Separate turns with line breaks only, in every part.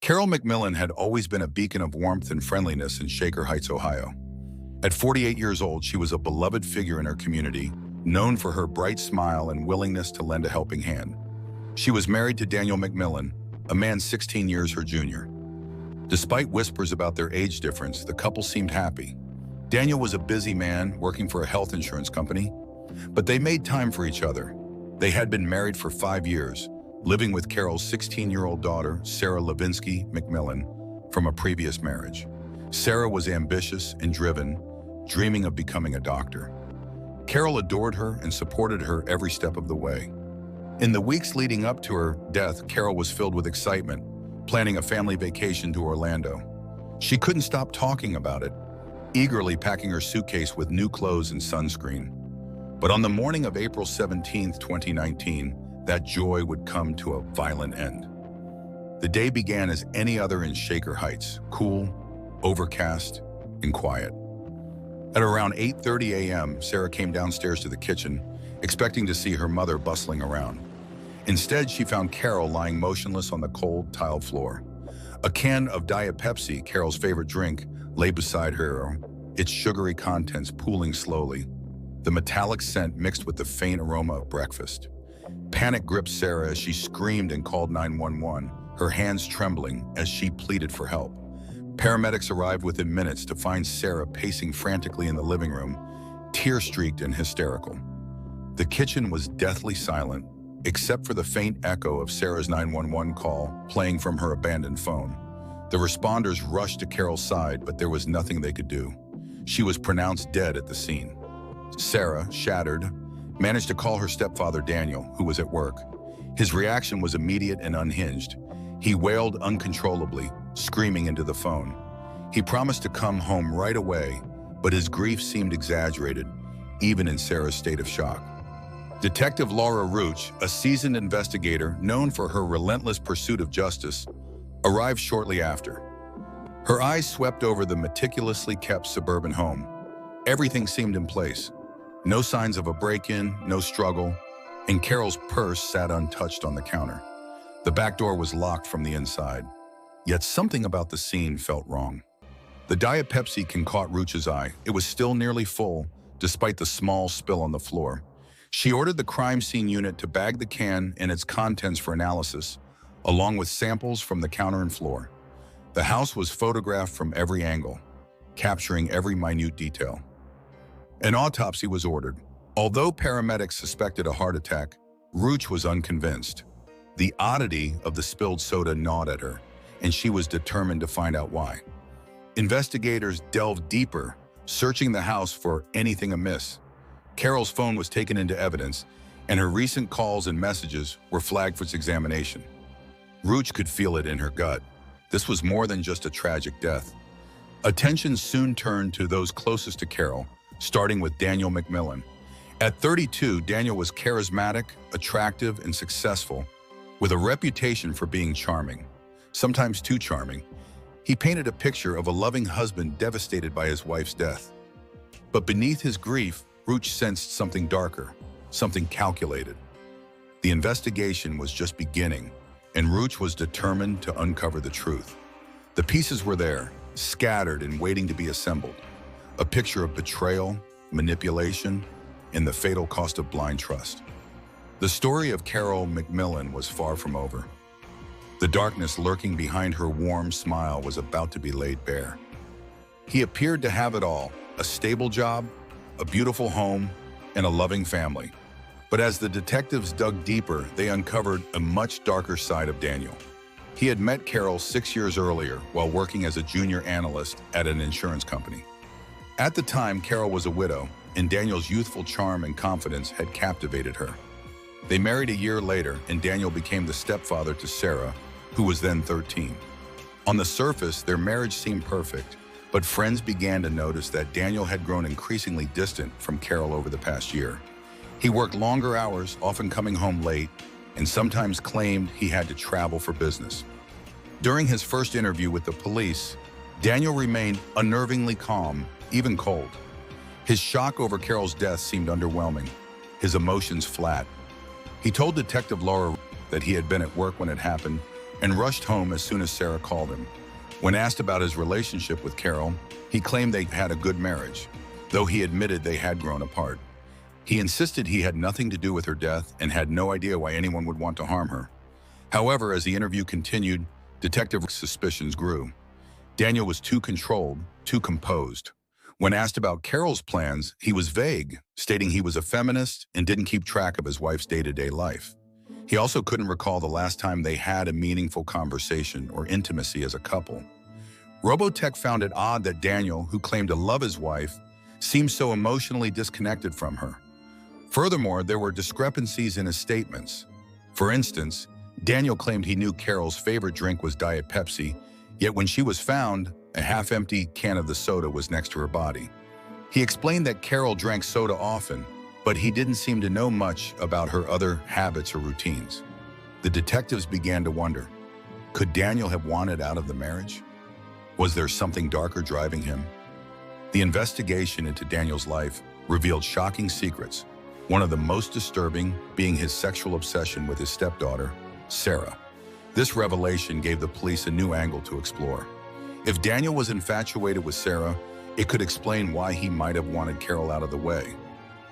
Carol McMillan had always been a beacon of warmth and friendliness in Shaker Heights, Ohio. At 48 years old, she was a beloved figure in her community, known for her bright smile and willingness to lend a helping hand. She was married to Daniel McMillan, a man 16 years her junior. Despite whispers about their age difference, the couple seemed happy. Daniel was a busy man working for a health insurance company, but they made time for each other. They had been married for 5 years, living with Carol's 16-year-old daughter, Sarah Levinsky McMillan, from a previous marriage. Sarah was ambitious and driven, dreaming of becoming a doctor. Carol adored her and supported her every step of the way. In the weeks leading up to her death, Carol was filled with excitement, planning a family vacation to Orlando. She couldn't stop talking about it, eagerly packing her suitcase with new clothes and sunscreen. But on the morning of April 17, 2019, that joy would come to a violent end. The day began as any other in Shaker Heights, cool, overcast, and quiet. At around 8:30 a.m., Sarah came downstairs to the kitchen, expecting to see her mother bustling around. Instead, she found Carol lying motionless on the cold, tiled floor. A can of Diet Pepsi, Carol's favorite drink, lay beside her, its sugary contents pooling slowly, the metallic scent mixed with the faint aroma of breakfast. Panic gripped Sarah as she screamed and called 911, her hands trembling as she pleaded for help. Paramedics arrived within minutes to find Sarah pacing frantically in the living room, tear-streaked and hysterical. The kitchen was deathly silent, except for the faint echo of Sarah's 911 call playing from her abandoned phone. The responders rushed to Carol's side, but there was nothing they could do. She was pronounced dead at the scene. Sarah, shattered, managed to call her stepfather Daniel, who was at work. His reaction was immediate and unhinged. He wailed uncontrollably, screaming into the phone. He promised to come home right away, but his grief seemed exaggerated, even in Sarah's state of shock. Detective Laura Ruch, a seasoned investigator known for her relentless pursuit of justice, arrived shortly after. Her eyes swept over the meticulously kept suburban home. Everything seemed in place. No signs of a break-in, no struggle, and Carol's purse sat untouched on the counter. The back door was locked from the inside. Yet something about the scene felt wrong. The Diet Pepsi can caught Ruch's eye. It was still nearly full, despite the small spill on the floor. She ordered the crime scene unit to bag the can and its contents for analysis, along with samples from the counter and floor. The house was photographed from every angle, capturing every minute detail. An autopsy was ordered. Although paramedics suspected a heart attack, Ruch was unconvinced. The oddity of the spilled soda gnawed at her, and she was determined to find out why. Investigators delved deeper, searching the house for anything amiss. Carol's phone was taken into evidence, and her recent calls and messages were flagged for its examination. Ruch could feel it in her gut. This was more than just a tragic death. Attention soon turned to those closest to Carol, starting with Daniel McMillan. At 32, Daniel was charismatic, attractive, and successful, with a reputation for being charming, sometimes too charming. He painted a picture of a loving husband devastated by his wife's death. But beneath his grief, Ruch sensed something darker, something calculated. The investigation was just beginning, and Ruch was determined to uncover the truth. The pieces were there, scattered and waiting to be assembled. A picture of betrayal, manipulation, and the fatal cost of blind trust. The story of Carol McMillan was far from over. The darkness lurking behind her warm smile was about to be laid bare. He appeared to have it all, a stable job, a beautiful home, and a loving family. But as the detectives dug deeper, they uncovered a much darker side of Daniel. He had met Carol 6 years earlier while working as a junior analyst at an insurance company. At the time, Carol was a widow, and Daniel's youthful charm and confidence had captivated her. They married a year later, and Daniel became the stepfather to Sarah, who was then 13. On the surface, their marriage seemed perfect, but friends began to notice that Daniel had grown increasingly distant from Carol over the past year. He worked longer hours, often coming home late, and sometimes claimed he had to travel for business. During his first interview with the police, Daniel remained unnervingly calm, even cold. His shock over Carol's death seemed underwhelming, his emotions flat. He told Detective Laura that he had been at work when it happened and rushed home as soon as Sarah called him. When asked about his relationship with Carol, he claimed they had a good marriage, though he admitted they had grown apart. He insisted he had nothing to do with her death and had no idea why anyone would want to harm her. However, as the interview continued, detective suspicions grew. Daniel was too controlled, too composed. When asked about Carol's plans, he was vague, stating he was a feminist and didn't keep track of his wife's day-to-day life. He also couldn't recall the last time they had a meaningful conversation or intimacy as a couple. Robotech found it odd that Daniel, who claimed to love his wife, seemed so emotionally disconnected from her. Furthermore, there were discrepancies in his statements. For instance, Daniel claimed he knew Carol's favorite drink was Diet Pepsi, yet when she was found, a half-empty can of the soda was next to her body. He explained that Carol drank soda often, but he didn't seem to know much about her other habits or routines. The detectives began to wonder, could Daniel have wanted out of the marriage? Was there something darker driving him? The investigation into Daniel's life revealed shocking secrets, one of the most disturbing being his sexual obsession with his stepdaughter, Sarah. This revelation gave the police a new angle to explore. If Daniel was infatuated with Sarah, it could explain why he might have wanted Carol out of the way.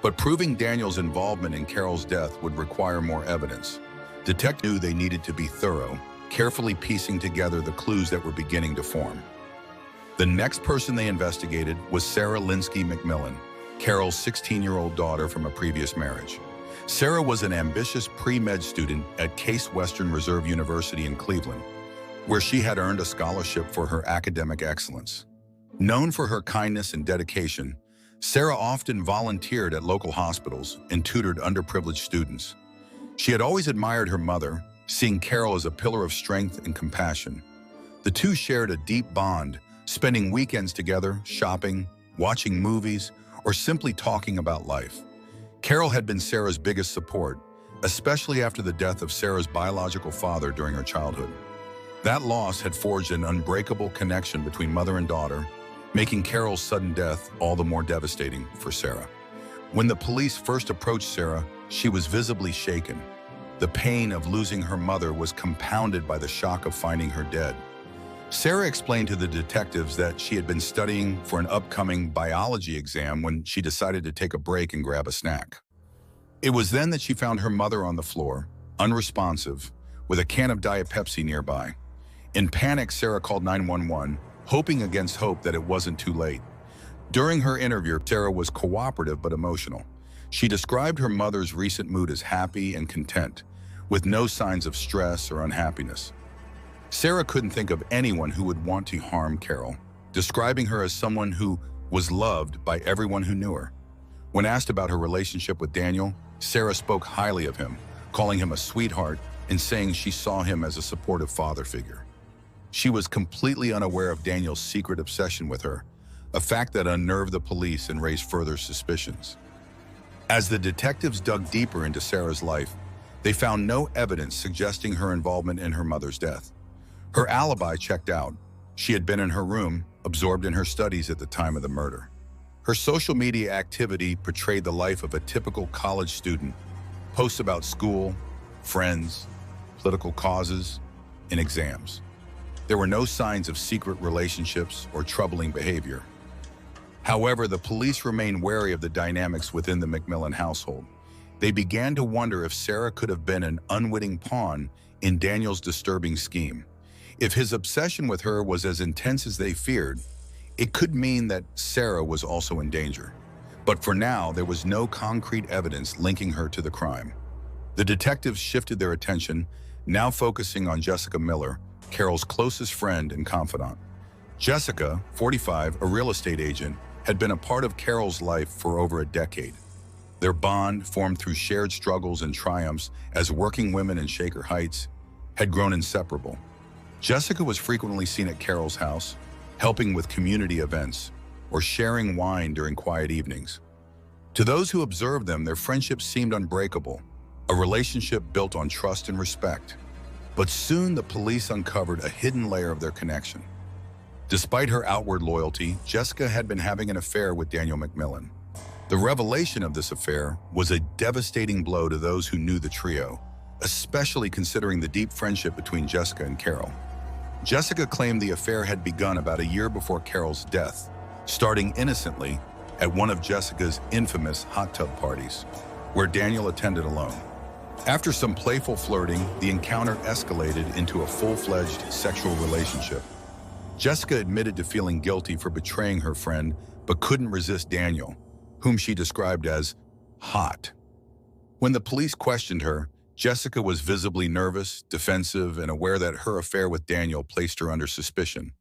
But proving Daniel's involvement in Carol's death would require more evidence. Detectives knew they needed to be thorough, carefully piecing together the clues that were beginning to form. The next person they investigated was Sarah Levinsky McMillan, Carol's 16-year-old daughter from a previous marriage. Sarah was an ambitious pre-med student at Case Western Reserve University in Cleveland, where she had earned a scholarship for her academic excellence. Known for her kindness and dedication, Sarah often volunteered at local hospitals and tutored underprivileged students. She had always admired her mother, seeing Carol as a pillar of strength and compassion. The two shared a deep bond, spending weekends together, shopping, watching movies, or simply talking about life. Carol had been Sarah's biggest support, especially after the death of Sarah's biological father during her childhood. That loss had forged an unbreakable connection between mother and daughter, making Carol's sudden death all the more devastating for Sarah. When the police first approached Sarah, she was visibly shaken. The pain of losing her mother was compounded by the shock of finding her dead. Sarah explained to the detectives that she had been studying for an upcoming biology exam when she decided to take a break and grab a snack. It was then that she found her mother on the floor, unresponsive, with a can of Diet Pepsi nearby. In panic, Sarah called 911, hoping against hope that it wasn't too late. During her interview, Sarah was cooperative but emotional. She described her mother's recent mood as happy and content, with no signs of stress or unhappiness. Sarah couldn't think of anyone who would want to harm Carol, describing her as someone who was loved by everyone who knew her. When asked about her relationship with Daniel, Sarah spoke highly of him, calling him a sweetheart and saying she saw him as a supportive father figure. She was completely unaware of Daniel's secret obsession with her, a fact that unnerved the police and raised further suspicions. As the detectives dug deeper into Sarah's life, they found no evidence suggesting her involvement in her mother's death. Her alibi checked out. She had been in her room, absorbed in her studies at the time of the murder. Her social media activity portrayed the life of a typical college student, posts about school, friends, political causes, and exams. There were no signs of secret relationships or troubling behavior. However, the police remained wary of the dynamics within the McMillan household. They began to wonder if Sarah could have been an unwitting pawn in Daniel's disturbing scheme. If his obsession with her was as intense as they feared, it could mean that Sarah was also in danger. But for now, there was no concrete evidence linking her to the crime. The detectives shifted their attention, now focusing on Jessica Miller, Carol's closest friend and confidant. Jessica, 45, a real estate agent, had been a part of Carol's life for over a decade. Their bond, formed through shared struggles and triumphs as working women in Shaker Heights, had grown inseparable. Jessica was frequently seen at Carol's house, helping with community events, or sharing wine during quiet evenings. To those who observed them, their friendship seemed unbreakable, a relationship built on trust and respect. But soon the police uncovered a hidden layer of their connection. Despite her outward loyalty, Jessica had been having an affair with Daniel McMillan. The revelation of this affair was a devastating blow to those who knew the trio, especially considering the deep friendship between Jessica and Carol. Jessica claimed the affair had begun about a year before Carol's death, starting innocently at one of Jessica's infamous hot tub parties, where Daniel attended alone. After some playful flirting, the encounter escalated into a full-fledged sexual relationship. Jessica admitted to feeling guilty for betraying her friend, but couldn't resist Daniel, whom she described as hot. When the police questioned her, Jessica was visibly nervous, defensive, and aware that her affair with Daniel placed her under suspicion.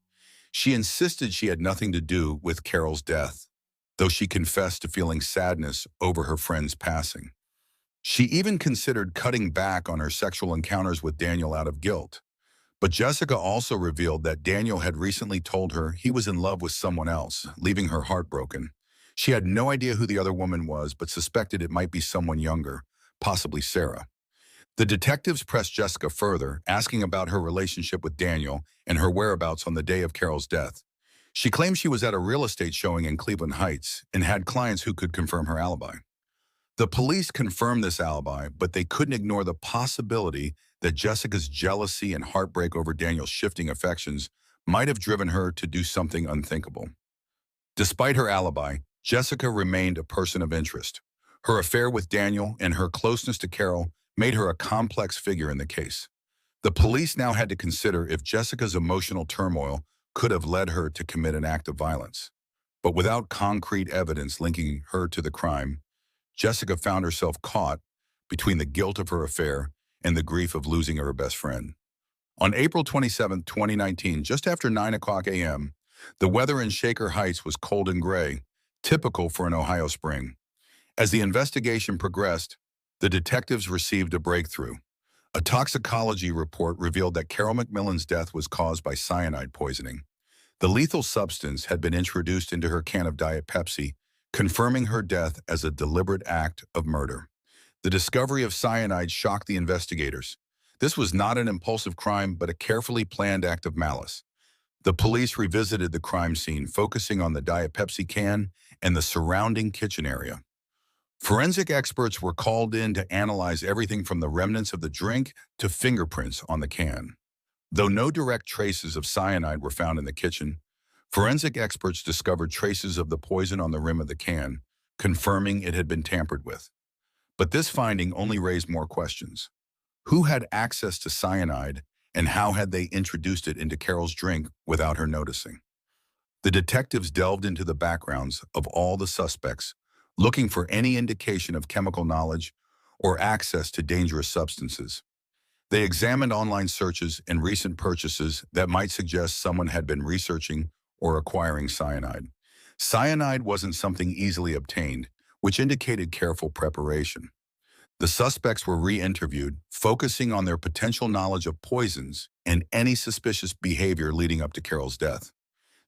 She insisted she had nothing to do with Carol's death, though she confessed to feeling sadness over her friend's passing. She even considered cutting back on her sexual encounters with Daniel out of guilt. But Jessica also revealed that Daniel had recently told her he was in love with someone else, leaving her heartbroken. She had no idea who the other woman was, but suspected it might be someone younger, possibly Sarah. The detectives pressed Jessica further, asking about her relationship with Daniel and her whereabouts on the day of Carol's death. She claimed she was at a real estate showing in Cleveland Heights and had clients who could confirm her alibi. The police confirmed this alibi, but they couldn't ignore the possibility that Jessica's jealousy and heartbreak over Daniel's shifting affections might have driven her to do something unthinkable. Despite her alibi, Jessica remained a person of interest. Her affair with Daniel and her closeness to Carol made her a complex figure in the case. The police now had to consider if Jessica's emotional turmoil could have led her to commit an act of violence. But without concrete evidence linking her to the crime, Jessica found herself caught between the guilt of her affair and the grief of losing her best friend. On April 27, 2019, just after 9 a.m., the weather in Shaker Heights was cold and gray, typical for an Ohio spring. As the investigation progressed, the detectives received a breakthrough. A toxicology report revealed that Carol McMillan's death was caused by cyanide poisoning. The lethal substance had been introduced into her can of Diet Pepsi, confirming her death as a deliberate act of murder. The discovery of cyanide shocked the investigators. This was not an impulsive crime, but a carefully planned act of malice. The police revisited the crime scene, focusing on the Diet Pepsi can and the surrounding kitchen area. Forensic experts were called in to analyze everything from the remnants of the drink to fingerprints on the can. Though no direct traces of cyanide were found in the kitchen, forensic experts discovered traces of the poison on the rim of the can, confirming it had been tampered with. But this finding only raised more questions. Who had access to cyanide, and how had they introduced it into Carol's drink without her noticing? The detectives delved into the backgrounds of all the suspects, looking for any indication of chemical knowledge or access to dangerous substances. They examined online searches and recent purchases that might suggest someone had been researching or acquiring cyanide. Cyanide wasn't something easily obtained, which indicated careful preparation. The suspects were re-interviewed, focusing on their potential knowledge of poisons and any suspicious behavior leading up to Carol's death.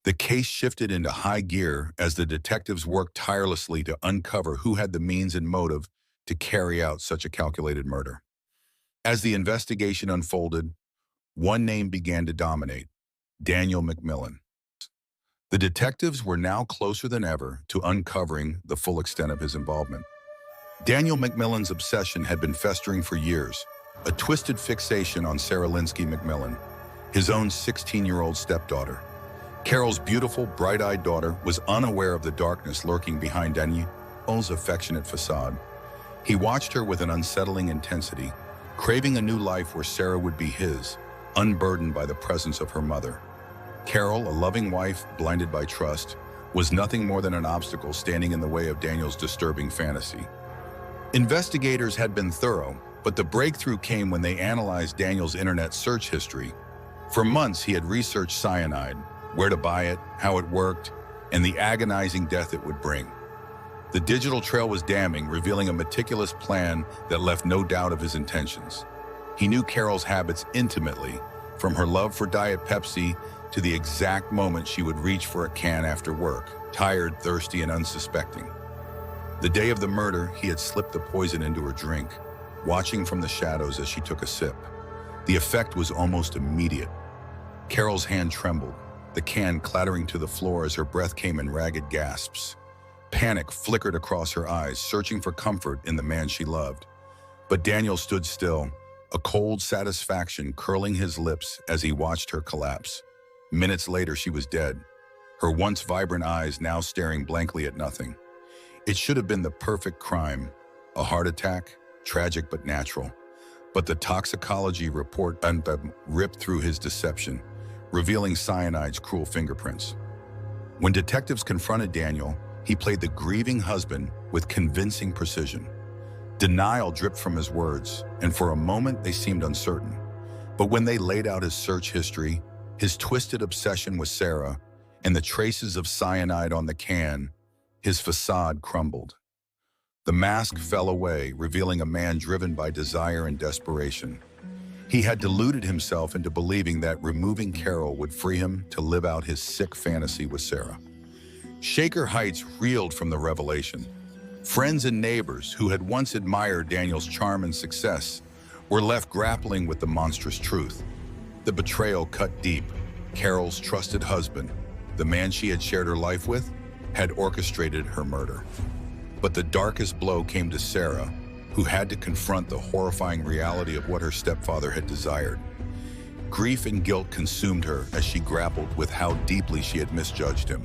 The case shifted into high gear as the detectives worked tirelessly to uncover who had the means and motive to carry out such a calculated murder. As the investigation unfolded, one name began to dominate: Daniel McMillan. The detectives were now closer than ever to uncovering the full extent of his involvement. Daniel McMillan's obsession had been festering for years, a twisted fixation on Sarah Levinsky McMillan, his own 16-year-old stepdaughter. Carol's beautiful, bright-eyed daughter was unaware of the darkness lurking behind Daniel's affectionate facade. He watched her with an unsettling intensity, craving a new life where Sarah would be his, unburdened by the presence of her mother. Carol, a loving wife blinded by trust, was nothing more than an obstacle standing in the way of Daniel's disturbing fantasy. Investigators had been thorough, but the breakthrough came when they analyzed Daniel's internet search history. For months, he had researched cyanide, where to buy it, how it worked, and the agonizing death it would bring. The digital trail was damning, revealing a meticulous plan that left no doubt of his intentions. He knew Carol's habits intimately, from her love for Diet Pepsi to the exact moment she would reach for a can after work, tired, thirsty, and unsuspecting. The day of the murder, he had slipped the poison into her drink, watching from the shadows as she took a sip. The effect was almost immediate. Carol's hand trembled, the can clattering to the floor as her breath came in ragged gasps. Panic flickered across her eyes, searching for comfort in the man she loved. But Daniel stood still, a cold satisfaction curling his lips as he watched her collapse. Minutes later, she was dead, her once vibrant eyes now staring blankly at nothing. It should have been the perfect crime, a heart attack, tragic but natural. But the toxicology report ripped through his deception, revealing cyanide's cruel fingerprints. When detectives confronted Daniel, he played the grieving husband with convincing precision. Denial dripped from his words, and for a moment they seemed uncertain. But when they laid out his search history, his twisted obsession with Sarah, and the traces of cyanide on the can, his facade crumbled. The mask fell away, revealing a man driven by desire and desperation. He had deluded himself into believing that removing Carol would free him to live out his sick fantasy with Sarah. Shaker Heights reeled from the revelation. Friends and neighbors who had once admired Daniel's charm and success were left grappling with the monstrous truth. The betrayal cut deep. Carol's trusted husband, the man she had shared her life with, had orchestrated her murder. But the darkest blow came to Sarah, who had to confront the horrifying reality of what her stepfather had desired. Grief and guilt consumed her as she grappled with how deeply she had misjudged him.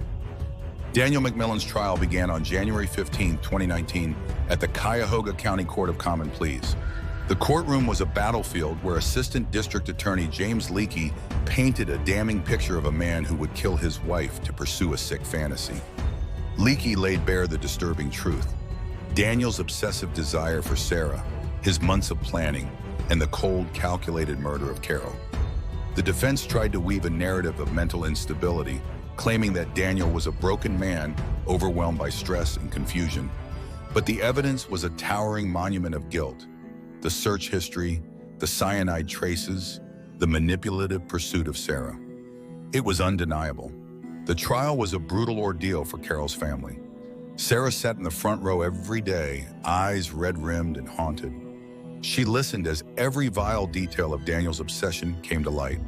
Daniel McMillan's trial began on January 15, 2019, at the Cuyahoga County Court of Common Pleas. The courtroom was a battlefield where Assistant District Attorney James Leakey painted a damning picture of a man who would kill his wife to pursue a sick fantasy. Leakey laid bare the disturbing truth. Daniel's obsessive desire for Sarah, his months of planning, and the cold, calculated murder of Carol. The defense tried to weave a narrative of mental instability, claiming that Daniel was a broken man overwhelmed by stress and confusion. But the evidence was a towering monument of guilt. The search history, the cyanide traces, the manipulative pursuit of Sarah. It was undeniable. The trial was a brutal ordeal for Carol's family. Sarah sat in the front row every day, eyes red-rimmed and haunted. She listened as every vile detail of Daniel's obsession came to light.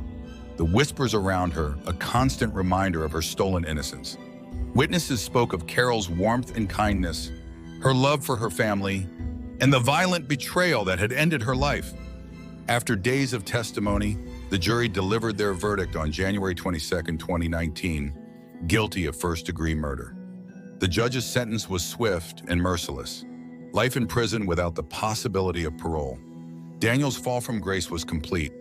The whispers around her, a constant reminder of her stolen innocence. Witnesses spoke of Carol's warmth and kindness, her love for her family, and the violent betrayal that had ended her life. After days of testimony, the jury delivered their verdict on January 22, 2019, guilty of first-degree murder. The judge's sentence was swift and merciless. Life in prison without the possibility of parole. Daniel's fall from grace was complete.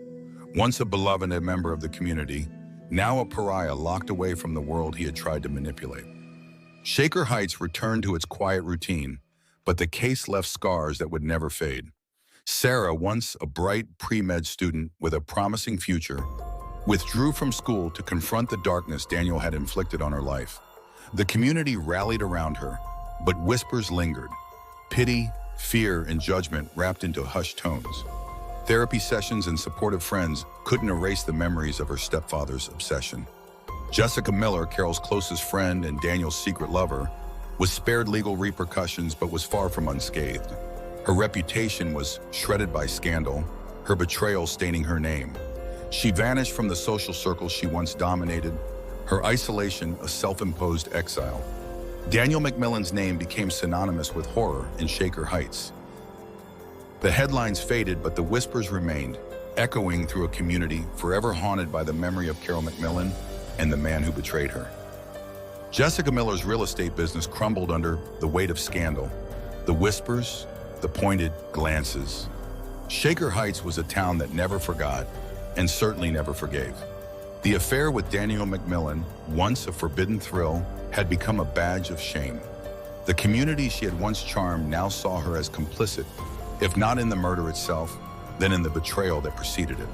Once a beloved and member of the community, now a pariah locked away from the world he had tried to manipulate. Shaker Heights returned to its quiet routine, but the case left scars that would never fade. Sarah, once a bright pre-med student with a promising future, withdrew from school to confront the darkness Daniel had inflicted on her life. The community rallied around her, but whispers lingered. Pity, fear, and judgment wrapped into hushed tones. Therapy sessions and supportive friends couldn't erase the memories of her stepfather's obsession. Jessica Miller, Carol's closest friend and Daniel's secret lover, was spared legal repercussions but was far from unscathed. Her reputation was shredded by scandal, her betrayal staining her name. She vanished from the social circles she once dominated, her isolation a self-imposed exile. Daniel McMillan's name became synonymous with horror in Shaker Heights. The headlines faded, but the whispers remained, echoing through a community forever haunted by the memory of Carol McMillan and the man who betrayed her. Jessica Miller's real estate business crumbled under the weight of scandal. The whispers, the pointed glances. Shaker Heights was a town that never forgot, and certainly never forgave. The affair with Daniel McMillan, once a forbidden thrill, had become a badge of shame. The community she had once charmed now saw her as complicit, if not in the murder itself, then in the betrayal that preceded it.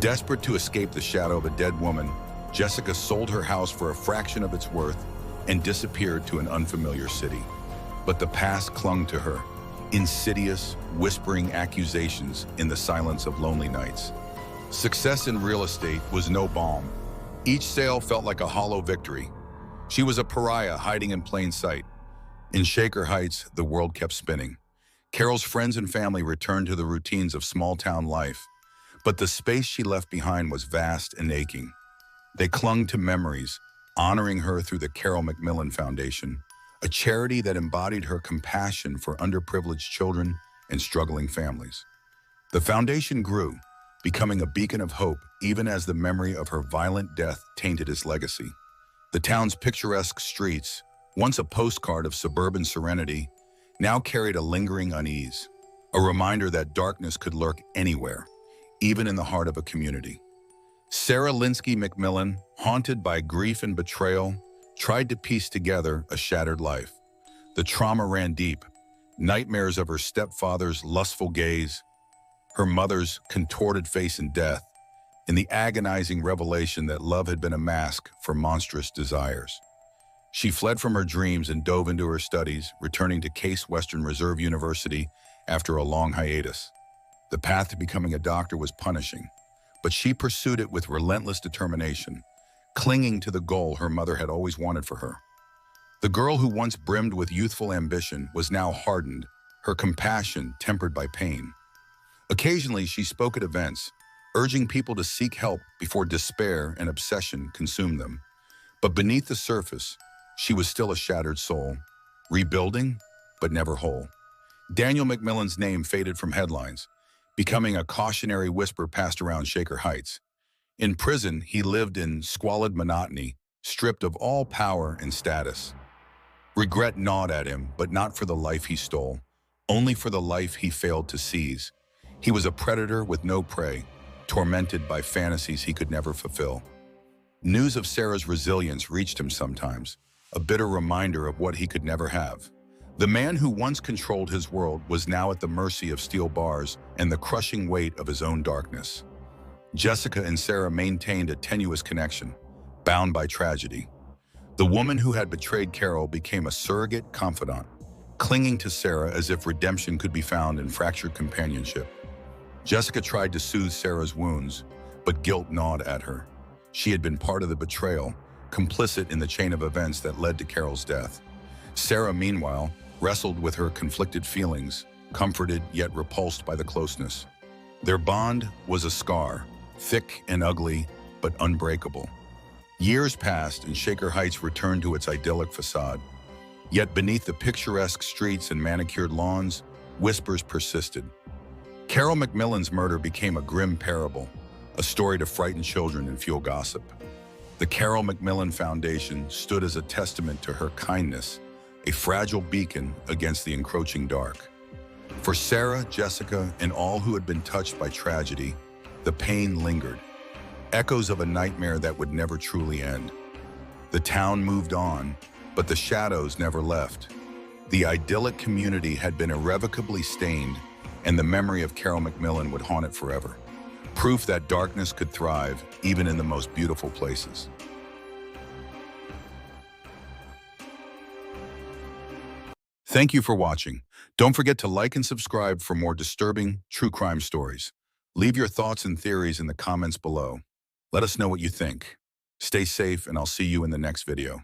Desperate to escape the shadow of a dead woman, Jessica sold her house for a fraction of its worth and disappeared to an unfamiliar city. But the past clung to her, insidious, whispering accusations in the silence of lonely nights. Success in real estate was no balm. Each sale felt like a hollow victory. She was a pariah hiding in plain sight. In Shaker Heights, the world kept spinning. Carol's friends and family returned to the routines of small-town life, but the space she left behind was vast and aching. They clung to memories, honoring her through the Carol McMillan Foundation, a charity that embodied her compassion for underprivileged children and struggling families. The foundation grew, becoming a beacon of hope even as the memory of her violent death tainted its legacy. The town's picturesque streets, once a postcard of suburban serenity, now carried a lingering unease, a reminder that darkness could lurk anywhere, even in the heart of a community. Sarah Linsky McMillan, haunted by grief and betrayal, tried to piece together a shattered life. The trauma ran deep, nightmares of her stepfather's lustful gaze, her mother's contorted face in death, and the agonizing revelation that love had been a mask for monstrous desires. She fled from her dreams and dove into her studies, returning to Case Western Reserve University after a long hiatus. The path to becoming a doctor was punishing, but she pursued it with relentless determination, clinging to the goal her mother had always wanted for her. The girl who once brimmed with youthful ambition was now hardened, her compassion tempered by pain. Occasionally, she spoke at events, urging people to seek help before despair and obsession consumed them. But beneath the surface, she was still a shattered soul, rebuilding, but never whole. Daniel McMillan's name faded from headlines, becoming a cautionary whisper passed around Shaker Heights. In prison, he lived in squalid monotony, stripped of all power and status. Regret gnawed at him, but not for the life he stole, only for the life he failed to seize. He was a predator with no prey, tormented by fantasies he could never fulfill. News of Sarah's resilience reached him sometimes, a bitter reminder of what he could never have. The man who once controlled his world was now at the mercy of steel bars and the crushing weight of his own darkness. Jessica and Sarah maintained a tenuous connection, bound by tragedy. The woman who had betrayed Carol became a surrogate confidant, clinging to Sarah as if redemption could be found in fractured companionship. Jessica tried to soothe Sarah's wounds, but guilt gnawed at her. She had been part of the betrayal, complicit in the chain of events that led to Carol's death. Sarah, meanwhile, wrestled with her conflicted feelings, comforted yet repulsed by the closeness. Their bond was a scar, thick and ugly, but unbreakable. Years passed and Shaker Heights returned to its idyllic facade. Yet beneath the picturesque streets and manicured lawns, whispers persisted. Carol McMillan's murder became a grim parable, a story to frighten children and fuel gossip. The Carol McMillan Foundation stood as a testament to her kindness, a fragile beacon against the encroaching dark. For Sarah, Jessica, and all who had been touched by tragedy, the pain lingered, echoes of a nightmare that would never truly end. The town moved on, but the shadows never left. The idyllic community had been irrevocably stained, and the memory of Carol McMillan would haunt it forever. Proof that darkness could thrive even in the most beautiful places. Thank you for watching. Don't forget to like and subscribe for more disturbing true crime stories. Leave your thoughts and theories in the comments below. Let us know what you think. Stay safe, and I'll see you in the next video.